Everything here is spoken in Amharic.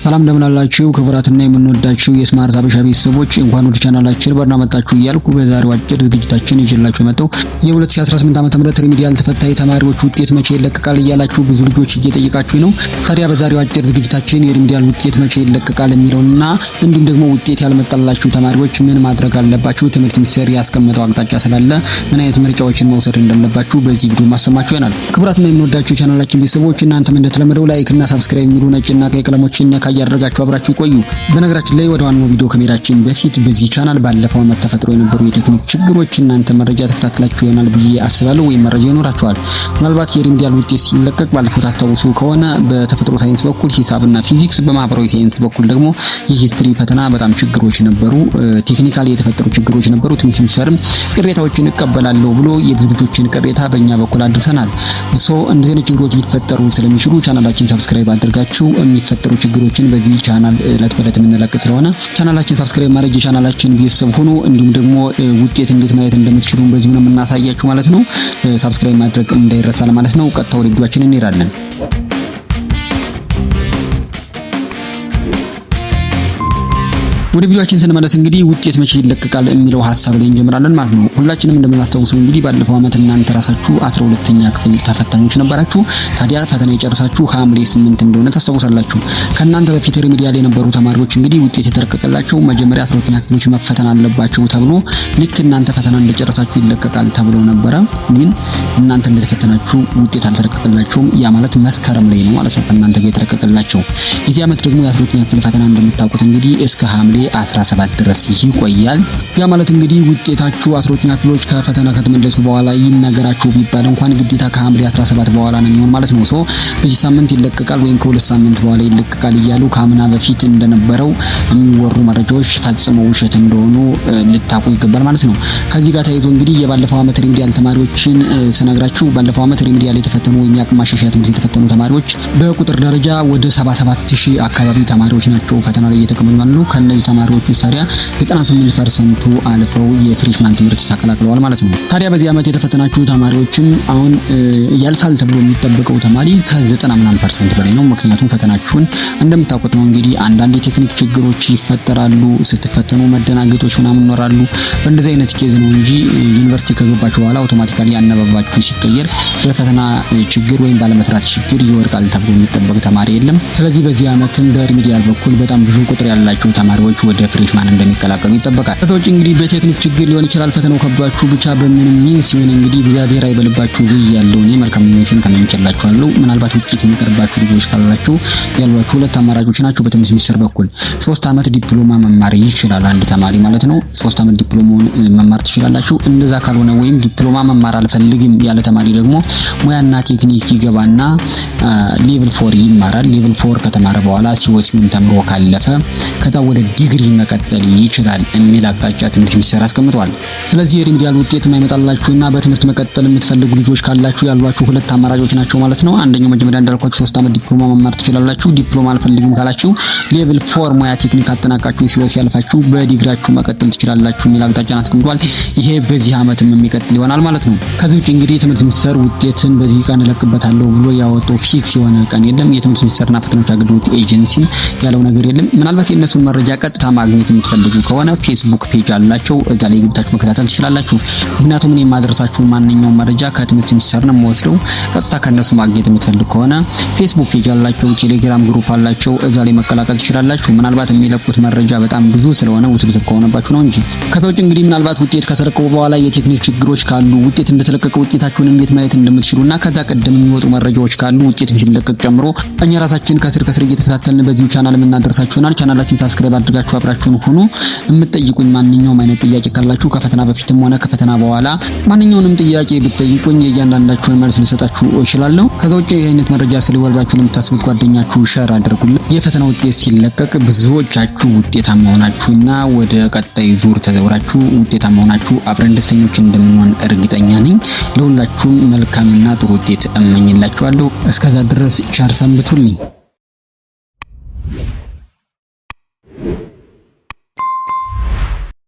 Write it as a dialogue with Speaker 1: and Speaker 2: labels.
Speaker 1: ሰላም እንደምን አላችሁ ክቡራትና የምንወዳችሁ የስማርት ሀበሻ ቤተሰቦች እንኳን ወደ ቻናላችን በደህና መጣችሁ እያልኩ በዛሬው አጭር ዝግጅታችን ይዤላችሁ የመጣው የ2018 ዓ.ም ሪሚዲያል ተፈታኝ ተማሪዎች ውጤት መቼ ይለቀቃል እያላችሁ ብዙ ልጆች እየጠየቃችሁ ነው። ታዲያ በዛሬው አጭር ዝግጅታችን የሪሚዲያል ውጤት መቼ ይለቀቃል የሚለውና እንዲሁም ደግሞ ውጤት ያልመጣላችሁ ተማሪዎች ምን ማድረግ አለባችሁ፣ ትምህርት ሚኒስቴር ያስቀመጠው አቅጣጫ ስላለ ምን አይነት ምርጫዎችን መውሰድ እንዳለባችሁ በዚህ ቪዲዮ ማሰማችሁ ይሆናል። ክቡራትና የምንወዳችሁ ቻናላችን ቤተሰቦች እናንተም እንደተለመደው ላይክ እና ሰብስክራይብ የሚሉ ነጭና ቀይ ቀለሞችን ያደረጋችሁ አብራችሁ ቆዩ። በነገራችን ላይ ወደ ዋናው ቪዲዮ ከመሄዳችን በፊት በዚህ ቻናል ባለፈው ዓመት ተፈጥሮ የነበሩ የቴክኒክ ችግሮች እናንተ መረጃ ተከታትላችሁ ይሆናል ብዬ አስባለሁ፣ ወይም መረጃ ይኖራችኋል። ምናልባት የሪሚዲያል ውጤት ሲለቀቅ ባለፈው ታስታውሱ ከሆነ በተፈጥሮ ሳይንስ በኩል ሂሳብና ፊዚክስ፣ በማህበራዊ ሳይንስ በኩል ደግሞ የሂስትሪ ፈተና በጣም ችግሮች ነበሩ፣ ቴክኒካሊ የተፈጠሩ ችግሮች ነበሩ። ትምህርት ሚኒስቴርም ቅሬታዎችን እቀበላለሁ ብሎ የብዙ ልጆችን ቅሬታ በእኛ በኩል አድርሰናል። እንደዚህ አይነት ችግሮች ሊፈጠሩ ስለሚችሉ ቻናላችን ሰብስክራይብ አድርጋችሁ የሚፈጠሩ ችግሮችን በዚህ ቻናል እለት በእለት የምንለቅ ስለሆነ ቻናላችን ሰብስክራይብ ማድረግ የቻናላችን ቤተሰብ ሆኖ እንዲሁም ደግሞ ውጤት እንዴት ማየት እንደምትችሉ በዚሁ ነው የምናሳያችሁ ማለት ነው። ሰብስክራይብ ማድረግ እንዳይረሳል ማለት ነው። ቀጥታ ወደ ቪዲዮአችን እንሄዳለን። ወደ ቪዲዮአችን ስንመለስ እንግዲህ ውጤት መቼ ይለቀቃል የሚለው ሐሳብ ላይ እንጀምራለን ማለት ነው። ሁላችንም እንደምናስታውሰው እንግዲህ ባለፈው ዓመት እናንተ ራሳችሁ 12ኛ ክፍል ተፈታኞች ነበራችሁ። ታዲያ ፈተና የጨረሳችሁ ሐምሌ 8 እንደሆነ ታስታውሳላችሁ። ከእናንተ በፊት ሪሚዲያል የነበሩ ተማሪዎች እንግዲህ ውጤት የተለቀቀላቸው መጀመሪያ 12ኛ ክፍሎች መፈተን አለባቸው ተብሎ ልክ እናንተ ፈተና እንደጨረሳችሁ ይለቀቃል ተብሎ ነበረ። ግን እናንተ እንደተፈተናችሁ ውጤት አልተለቀቀላቸውም። ያ ማለት መስከረም ላይ ነው ማለት ነው ከእናንተ ጋር የተለቀቀላቸው። የዚህ ዓመት ደግሞ የ12ኛ ክፍል ፈተና እንደምታውቁት እንግዲህ እስከ ሐምሌ 17 ድረስ ይቆያል። ያ ማለት እንግዲህ ውጤታችሁ 12ኛ ክፍሎች ከፈተና ከተመለሱ በኋላ ይነገራችሁ ቢባል እንኳን ግዴታ ከሐምሌ 17 በኋላ ነው የሚሆን ማለት ነው። በዚህ ሳምንት ይለቀቃል ወይም ከሁለት ሳምንት በኋላ ይለቀቃል እያሉ ከአምና በፊት እንደነበረው የሚወሩ መረጃዎች ፈጽመው ውሸት እንደሆኑ ልታውቁ ይገባል ማለት ነው። ከዚህ ጋር ተያይዞ እንግዲህ የባለፈው ዓመት ሪሚዲያል ተማሪዎችን ስነግራችሁ ባለፈው ዓመት ሪሚዲያል የተፈተኑ ወይም የአቅም ማሻሻያ ትምህርት የተፈተኑ ተማሪዎች በቁጥር ደረጃ ወደ 77000 አካባቢ ተማሪዎች ናቸው ፈተና ላይ እየተቀበሉ ያሉ። ከነዚህ ተማሪዎች ውስጥ ታዲያ 98% አልፈው የፍሬሽማን ትምህርት ተቀላቅለዋል ማለት ነው። ታዲያ በዚህ ዓመት የተፈተናችሁ ተማሪዎችም አሁን ያልፋል ተብሎ የሚጠበቀው ተማሪ ከ90% በላይ ነው። ምክንያቱም ፈተናችሁን እንደምታውቁት ነው እንግዲህ አንዳንድ የቴክኒክ ችግሮች ይፈጠራሉ። ስትፈተኑ መደናገጦች ምናምን ይኖራሉ። በእንደዚህ አይነት ኬዝ ነው እንጂ ዩኒቨርሲቲ ከገባችሁ በኋላ አውቶማቲካሊ አነባባችሁ ሲቀየር በፈተና ችግር ወይም ባለመስራት ችግር ይወርቃል ተብሎ የሚጠበቅ ተማሪ የለም። ስለዚህ በዚህ ዓመትም በሪሚዲያል በኩል በጣም ብዙ ቁጥር ያላቸው ተማሪዎች ወደ ፍሬሽማን እንደሚቀላቀሉ ይጠበቃል። ከዛውጭ እንግዲህ በቴክኒክ ችግር ሊሆን ይችላል ፈተናው ከብዷችሁ ብቻ በምንም ሚንስ ሲሆን እንግዲህ እግዚአብሔር አይበልባችሁ ያለው እኔ መልካም ምኞቴን ተመኝቼላችኋለሁ። ምናልባት ውጤት የሚቀርባችሁ ልጆች ካላችሁ ያሏችሁ ሁለት አማራጮች ናቸው። በትምህርት ሚኒስቴር በኩል 3 ዓመት ዲፕሎማ መማር ይችላል አንድ ተማሪ ማለት ነው። 3 ዓመት ዲፕሎማውን መማር ትችላላችሁ። እንደዛ ካልሆነ ወይም ዲፕሎማ መማር አልፈልግም ያለ ተማሪ ደግሞ ሙያና ቴክኒክ ይገባና ሌቭል 4 ይማራል። ሌቭል 4 ከተማረ በኋላ ሲወሲውን ተምሮ ካለፈ ከዛ ወደ ዲግሪ መቀጠል ይችላል የሚል አቅጣጫ ትምህርት ሚኒስቴር አስቀምጧል። ስለዚህ የሪሚዲያል ውጤት የማይመጣላችሁና በትምህርት መቀጠል የምትፈልጉ ልጆች ካላችሁ ያሏችሁ ሁለት አማራጮች ናቸው ማለት ነው። አንደኛው መጀመሪያ እንዳልኳችሁ 3 ዓመት ዲፕሎማ መማር ትችላላችሁ። ዲፕሎማ አልፈልግም ካላችሁ ሌቭል 4 ሙያ ቴክኒክ አጠናቃችሁ ሲወሲ ያልፋችሁ በዲግሪያችሁ መቀጠል ትችላላችሁ የሚል አቅጣጫ አስቀምጧል። ይሄ በዚህ ዓመትም የሚቀጥል ይሆናል ማለት ነው። ከዚህ ውጭ እንግዲህ ትምህርት ሚኒስቴር ውጤትን በዚህ ቀን እለቅበታለሁ ብሎ ያወጣው ፊክስ የሆነ ቀን የለም። የትምህርት ሚኒስቴርና ፈተናዎች አገልግሎት ኤጀንሲ ያለው ነገር የለም። ምናልባት የእነሱን መረጃ ቀጥታ ማግኘት የምትፈልጉ ከሆነ ፌስቡክ ፔጅ አላቸው፣ እዛ ላይ ገብታችሁ መከታተል ትችላላችሁ። ምክንያቱም እኔ የማደርሳችሁ ማንኛውም መረጃ ከትምህርት ሚኒስቴር ነው የምወስደው። ቀጥታ ከነሱ ማግኘት የምትፈልጉ ከሆነ ፌስቡክ ፔጅ አላቸው፣ ቴሌግራም ግሩፕ አላቸው፣ እዛ ላይ መቀላቀል ትችላላችሁ። ምናልባት የሚለቁት መረጃ በጣም ብዙ ስለሆነ ውስብስብ ከሆነባችሁ ነው እንጂ ከዛ ውጭ እንግዲህ ምናልባት ውጤት ከተለቀቀ በኋላ የቴክኒክ ችግሮች ካሉ ውጤት እንደተለቀቀ ውጤታችሁን እንዴት ማየት እንደምትችሉና ከዛ ቀደም የሚወጡ መረጃዎች ካሉ ውጤት ሲለቀቅ ጨምሮ እኛ ራሳችን ከስር እየተከታተልን በዚሁ ቻናል የምናደርሳችሁናል። ቻናላችን ሰብስክራይብ አድርጋችሁ አብራችሁን ሁኑ። የምትጠይቁኝ ማንኛውም አይነት ጥያቄ ካላችሁ ከፈተና በፊትም ሆነ ከፈተና በኋላ ማንኛውንም ጥያቄ ብትጠይቁኝ እያንዳንዳችሁን መልስ ልሰጣችሁ እችላለሁ። ከዛ ውጭ አይነት መረጃ ስለወልባችሁ ለምታስቡት ጓደኛችሁ ሸር አድርጉልን። የፈተና ውጤት ሲለቀቅ ብዙዎቻችሁ ውጤታማ ሆናችሁና ወደ ቀጣይ ዙር ተዘውራችሁ ውጤታማ ሆናችሁ አብረን ደስተኞች እንደምንሆን እርግጠኛ ነኝ። ለሁላችሁም መልካምና ጥሩ ውጤት እመኝላችኋለሁ። እስከዛ ድረስ ቸር ሰንብቱልኝ።